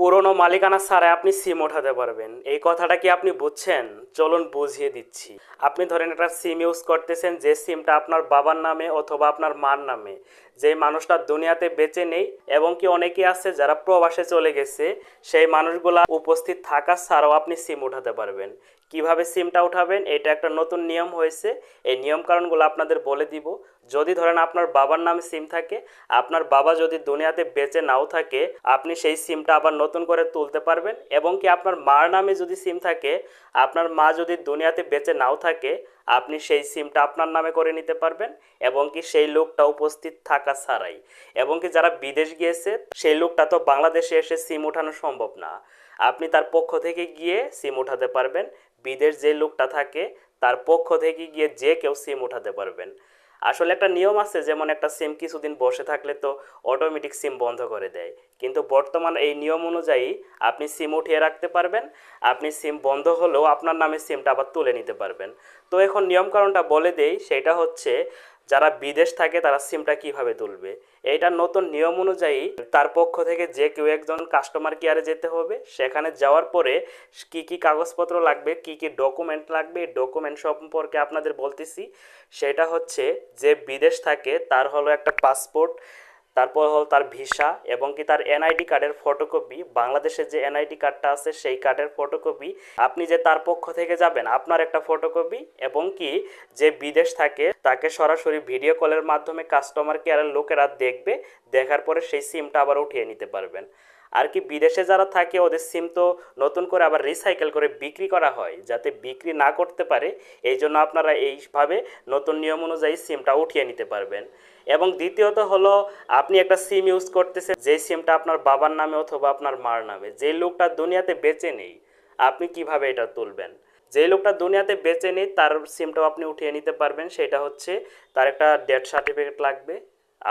পুরনো মালিকানা ছাড়াই আপনি সিম ওঠাতে পারবেন, এই কথাটা কি আপনি বুঝছেন? চলুন বুঝিয়ে দিচ্ছি। আপনি ধরেন একটা সিম ইউজ করতেছেন, যে সিমটা আপনার বাবার নামে অথবা আপনার মার নামে, যে মানুষটা দুনিয়াতে বেঁচে নেই এবং কি অনেকেই আছে যারা প্রবাসে চলে গেছে, সেই মানুষগুলা উপস্থিত থাকা ছাড়াও আপনি সিম উঠাতে পারবেন। কিভাবে সিমটা উঠাবেন, এটা একটা নতুন নিয়ম হয়েছে। এই নিয়ম কারণগুলো আপনাদের বলে দিব। যদি ধরেন আপনার বাবার নামে সিম থাকে, আপনার বাবা যদি দুনিয়াতে বেঁচে নাও থাকে, আপনি সেই সিমটা আবার নতুন করে তুলতে পারবেন। এবং কি আপনার মার নামে যদি সিম থাকে, আপনার মা যদি দুনিয়াতে বেঁচে নাও থাকে, আপনি সেই সিমটা আপনার নামে করে নিতে পারবেন। এবং কি সেই লোকটা উপস্থিত থাকা ছাড়াই। এবং কি যারা বিদেশ গিয়েছে, সেই লোকটা তো বাংলাদেশে এসে সিম ওঠানো সম্ভব না, আপনি তার পক্ষ থেকে গিয়ে সিম উঠাতে পারবেন। বিদেশ যে লোকটা থাকে, তার পক্ষ থেকে গিয়ে যে কেউ সিম উঠাতে পারবেন। আসলে একটা নিয়ম আছে, যেমন একটা সিম কিছুদিন বসে থাকলে তো অটোমেটিক সিম বন্ধ করে দেয়, কিন্তু বর্তমান এই নিয়ম অনুযায়ী আপনি সিম উঠিয়ে রাখতে পারবেন। আপনি সিম বন্ধ হলেও আপনার নামে সিমটা আবার তুলে নিতে পারবেন। তো এখন নিয়মকানুনটা বলে দেই, সেটা হচ্ছে যারা বিদেশ থাকে তারা সিমটা কিভাবে তুলবে। এইটা নতুন নিয়ম অনুযায়ী তার পক্ষ থেকে যে কেউ একজন কাস্টমার কেয়ারে যেতে হবে। সেখানে যাওয়ার পরে কি কি কাগজপত্র লাগবে, কি কি ডকুমেন্ট লাগবে, ডকুমেন্ট সম্পর্কে আপনাদের বলতেছি। সেটা হচ্ছে, যে বিদেশ থাকে তার হলো একটা পাসপোর্ট, তারপর হল তার ভিসা, এবং কি তার এনআইডি কার্ডের ফটোকপি, বাংলাদেশের যে এনআইডি কার্ডটা আছে সেই কার্ডের ফটোকপি, আপনি যে তার পক্ষ থেকে যাবেন আপনার একটা ফটোকপি, এবং কি যে বিদেশ থাকে তাকে সরাসরি ভিডিও কলের মাধ্যমে কাস্টমার কেয়ারের লোকেরা দেখবে। দেখার পরে সেই সিমটা আবার উঠিয়ে নিতে পারবেন। আর কি বিদেশে যারা থাকে ওদের সিম তো নতুন করে আবার রিসাইকেল করে বিক্রি করা হয়, যাতে বিক্রি না করতে পারে। এই জন্য আপনারা এইভাবে নতুন নিয়ম অনুযায়ী সিমটা উঠিয়ে নিতে পারবেন। এবং দ্বিতীয়ত হলো, আপনি একটা সিম ইউজ করতেছেন, যেই সিমটা আপনার বাবার নামে অথবা আপনার মার নামে, যেই লোকটা দুনিয়াতে বেঁচে নেই, আপনি কিভাবে এটা তুলবেন? যেই লোকটা দুনিয়াতে বেঁচে নেই তার সিমটাও আপনি উঠিয়ে নিতে পারবেন। সেটা হচ্ছে, তার একটা ডেথ সার্টিফিকেট লাগবে।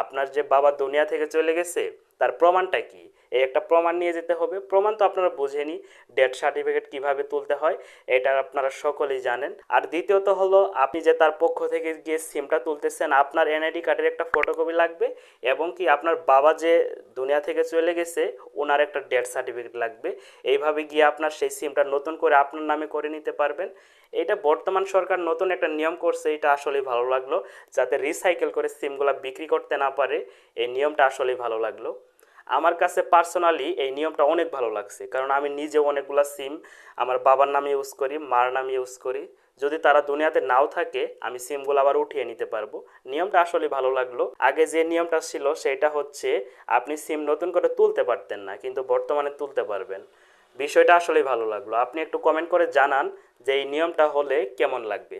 আপনার যে বাবা দুনিয়া থেকে চলে গেছে, তার প্রমাণটা কি, এই একটা প্রমাণ নিয়ে যেতে হবে। প্রমাণ তো আপনারা বুঝেনি, ডেথ সার্টিফিকেট কিভাবে তুলতে হয় এটা আপনারা সকলেই জানেন। আর দ্বিতীয়ত হলো, আপনি যে তার পক্ষ থেকে গিয়ে সিমটা তুলতেছেন, আপনার এনআইডি কার্ডের একটা ফটোকপি লাগবে। এবং কি আপনার বাবা যে দুনিয়া থেকে চলে গেছে, ওনার একটা ডেথ সার্টিফিকেট লাগবে। এইভাবে গিয়ে আপনার সেই সিমটা নতুন করে আপনার নামে করে নিতে পারবেন। এটা বর্তমান সরকার নতুন একটা নিয়ম করছে, এটা আসলেই ভালো লাগলো, যাতে রিসাইকেল করে সিমগুলো বিক্রি করতে না পারে। এই নিয়মটা আসলেই ভালো লাগলো। আমার কাছে পার্সোনালি এই নিয়মটা অনেক ভালো লাগছে, কারণ আমি নিজে অনেকগুলো সিম আমার বাবার নামে ইউজ করি, মার নামে ইউজ করি। যদি তারা দুনিয়াতে নাও থাকে, আমি সিমগুলো আবার উঠিয়ে নিতে পারবো। নিয়মটা আসলে ভালো লাগলো। আগে যে নিয়মটা ছিল সেটা হচ্ছে, আপনি সিম নতুন করে তুলতে পারতেন না, কিন্তু বর্তমানে তুলতে পারবেন। বিষয়টা আসলেই ভালো লাগলো। আপনি একটু কমেন্ট করে জানান যে এই নিয়মটা হলে কেমন লাগবে।